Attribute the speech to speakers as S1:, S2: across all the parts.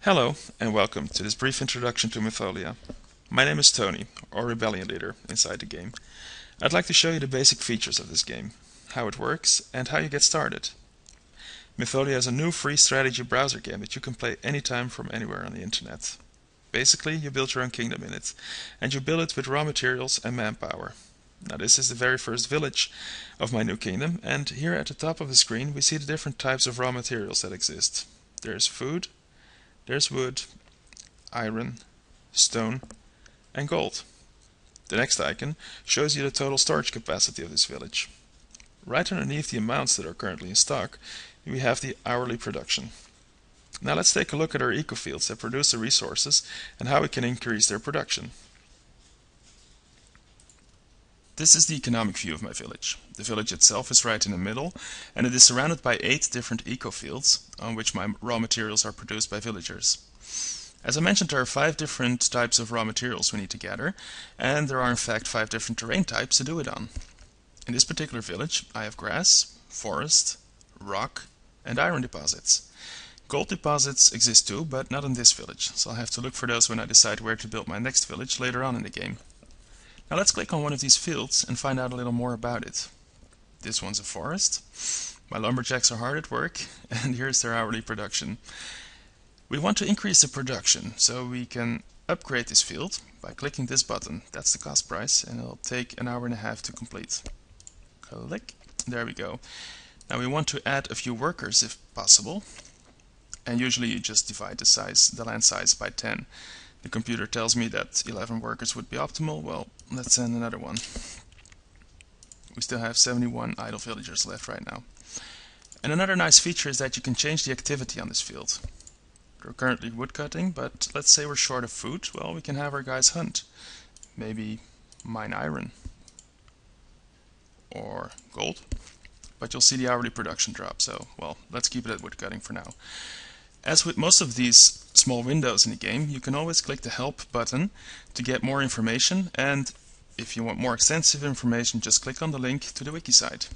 S1: Hello, and welcome to this brief introduction to Mytholia. My name is Tony, or Rebellion Leader, inside the game. I'd like to show you the basic features of this game, how it works, and how you get started. Mytholia is a new free strategy browser game that you can play anytime from anywhere on the internet. Basically, you build your own kingdom in it, and you build it with raw materials and manpower. Now this is the very first village of my new kingdom, and here at the top of the screen we see the different types of raw materials that exist. There's food, there's wood, iron, stone, and gold. The next icon shows you the total storage capacity of this village. Right underneath the amounts that are currently in stock, we have the hourly production. Now let's take a look at our ecofields that produce the resources and how we can increase their production. This is the economic view of my village. The village itself is right in the middle, and it is surrounded by 8 different ecofields on which my raw materials are produced by villagers. As I mentioned, there are 5 different types of raw materials we need to gather, and there are in fact 5 different terrain types to do it on. In this particular village, I have grass, forest, rock, and iron deposits. Gold deposits exist too, but not in this village, so I'll have to look for those when I decide where to build my next village later on in the game. Now let's click on one of these fields and find out a little more about it. This one's a forest. My lumberjacks are hard at work, and here's their hourly production. We want to increase the production, so we can upgrade this field by clicking this button. That's the cost price, and it'll take an hour and a half to complete. Click. There we go. Now we want to add a few workers if possible, and usually you just divide the land size by 10. The computer tells me that 11 workers would be optimal. Well, let's send another one. We still have 71 idle villagers left right now. And another nice feature is that you can change the activity on this field. We're currently woodcutting, but let's say we're short of food. Well, we can have our guys hunt. Maybe mine iron or gold. But you'll see the hourly production drop, so, well, let's keep it at woodcutting for now. As with most of these small windows in the game, you can always click the Help button to get more information, and if you want more extensive information, just click on the link to the wiki site.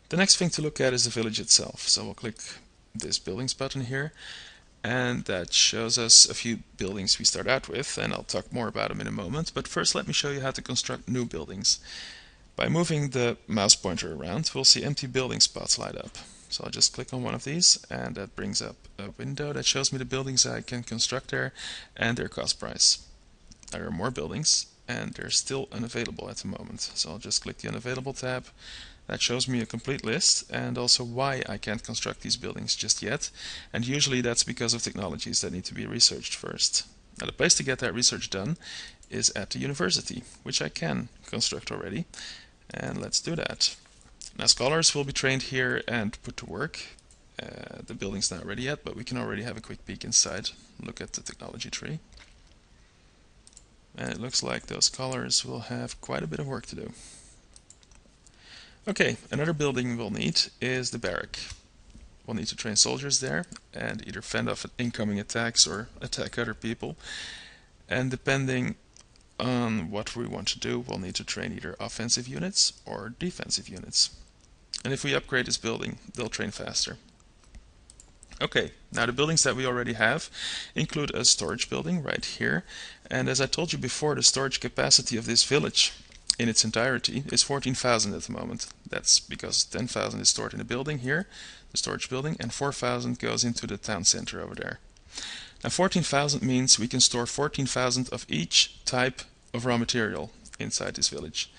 S1: The next thing to look at is the village itself, so we'll click this buildings button here, and that shows us a few buildings we start out with, and I'll talk more about them in a moment, but first let me show you how to construct new buildings. By moving the mouse pointer around, we'll see empty building spots light up. So I'll just click on one of these, and that brings up a window that shows me the buildings I can construct there and their cost price. There are more buildings, and they're still unavailable at the moment. So I'll just click the Unavailable tab. That shows me a complete list and also why I can't construct these buildings just yet. And usually that's because of technologies that need to be researched first. Now the place to get that research done is at the university, which I can construct already. And let's do that. Now scholars will be trained here and put to work. The building's not ready yet, but we can already have a quick peek inside. Look at the technology tree. And it looks like those scholars will have quite a bit of work to do. Okay, another building we'll need is the barrack. We'll need to train soldiers there and either fend off incoming attacks or attack other people. And depending on what we want to do, we'll need to train either offensive units or defensive units. And if we upgrade this building, they'll train faster. Okay, now the buildings that we already have include a storage building right here. And as I told you before, the storage capacity of this village in its entirety is 14,000 at the moment. That's because 10,000 is stored in the building here, the storage building, and 4,000 goes into the town center over there. Now 14,000 means we can store 14,000 of each type of raw material inside this village.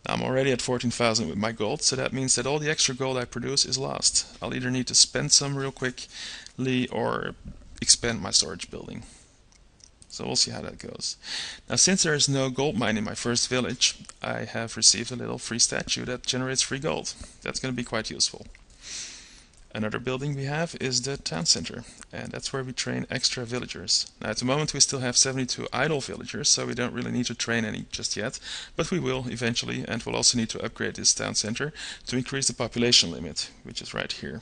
S1: Now I'm already at 14,000 with my gold, so that means that all the extra gold I produce is lost. I'll either need to spend some real quickly or expand my storage building. So we'll see how that goes. Now since there is no gold mine in my first village, I have received a little free statue that generates free gold. That's going to be quite useful. Another building we have is the town center, and that's where we train extra villagers. Now at the moment we still have 72 idle villagers, so we don't really need to train any just yet, but we will eventually, and we'll also need to upgrade this town center to increase the population limit, which is right here.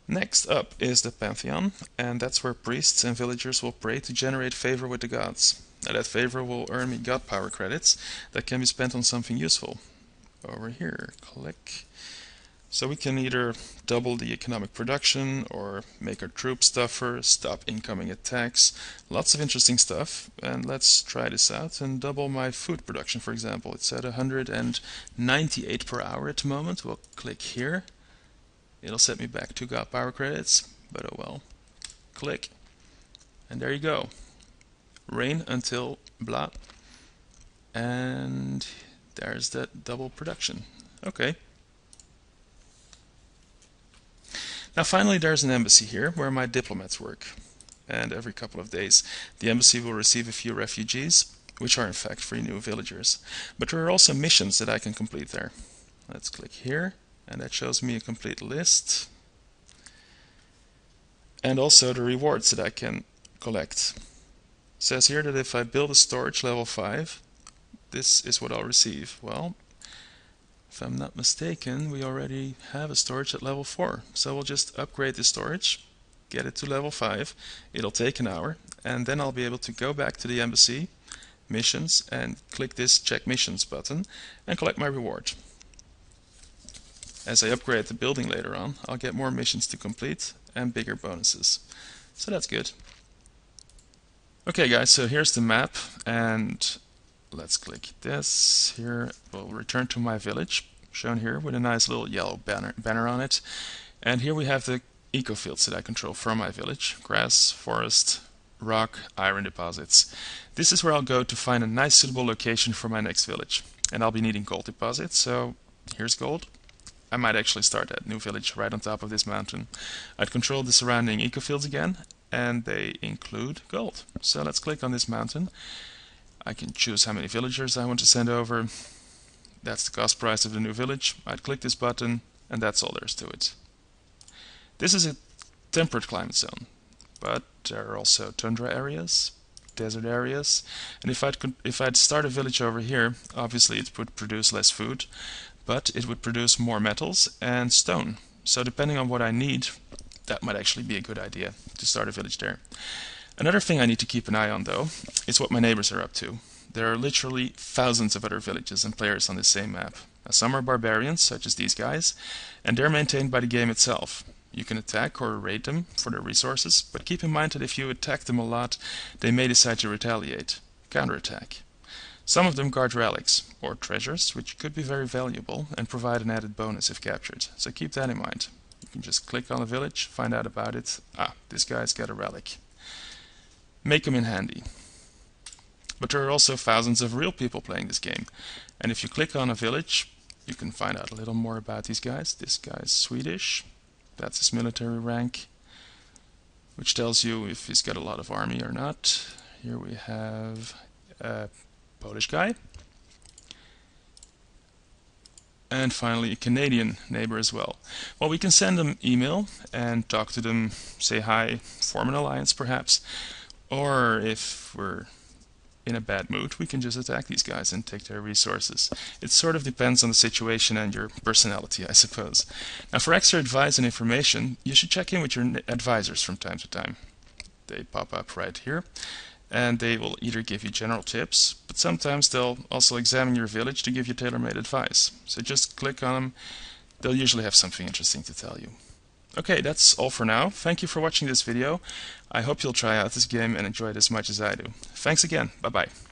S1: Next up is the Pantheon, and that's where priests and villagers will pray to generate favor with the gods. Now that favor will earn me god power credits that can be spent on something useful. Over here, click. So we can either double the economic production or make our troops tougher, stop incoming attacks. Lots of interesting stuff. And let's try this out and double my food production, for example. It's at 198 per hour at the moment. We'll click here. It'll set me back 2 God power credits, but oh well. Click. And there you go. Rain until blah. And there's that double production. Okay. Now finally there's an embassy here where my diplomats work. And every couple of days the embassy will receive a few refugees, which are in fact free new villagers. But there are also missions that I can complete there. Let's click here, and that shows me a complete list. And also the rewards that I can collect. It says here that if I build a storage level 5, this is what I'll receive. Well, if I'm not mistaken, we already have a storage at level 4. So we'll just upgrade the storage, get it to level 5. It'll take an hour, and then I'll be able to go back to the embassy, missions, and click this check missions button and collect my reward. As I upgrade the building later on, I'll get more missions to complete and bigger bonuses. So that's good. Okay guys, so here's the map, and let's click this. Here we'll return to my village, shown here with a nice little yellow banner on it. And here we have the eco fields that I control from my village: grass, forest, rock, iron deposits. This is where I'll go to find a nice suitable location for my next village. And I'll be needing gold deposits, so here's gold. I might actually start that new village right on top of this mountain. I'd control the surrounding eco fields again, and they include gold. So let's click on this mountain. I can choose how many villagers I want to send over. That's the cost price of the new village. I'd click this button, and that's all there is to it. This is a temperate climate zone, but there are also tundra areas, desert areas, and if I'd start a village over here, obviously it would produce less food, but it would produce more metals and stone. So depending on what I need, that might actually be a good idea to start a village there. Another thing I need to keep an eye on, though, is what my neighbors are up to. There are literally thousands of other villages and players on this same map. Now, some are barbarians, such as these guys, and they're maintained by the game itself. You can attack or raid them for their resources, but keep in mind that if you attack them a lot, they may decide to retaliate, counterattack. Some of them guard relics, or treasures, which could be very valuable and provide an added bonus if captured, so keep that in mind. You can just click on a village, find out about it. Ah, this guy's got a relic. Make them in handy. But there are also thousands of real people playing this game, and if you click on a village, you can find out a little more about these guys. This guy's Swedish, that's his military rank, which tells you if he's got a lot of army or not. Here we have a Polish guy, and finally a Canadian neighbor as well. Well, we can send them email and talk to them, say hi, form an alliance perhaps, or if we're in a bad mood, we can just attack these guys and take their resources. It sort of depends on the situation and your personality, I suppose. Now, for extra advice and information, you should check in with your advisors from time to time. They pop up right here, and they will either give you general tips, but sometimes they'll also examine your village to give you tailor-made advice. So just click on them. They'll usually have something interesting to tell you. Okay, that's all for now. Thank you for watching this video. I hope you'll try out this game and enjoy it as much as I do. Thanks again. Bye-bye.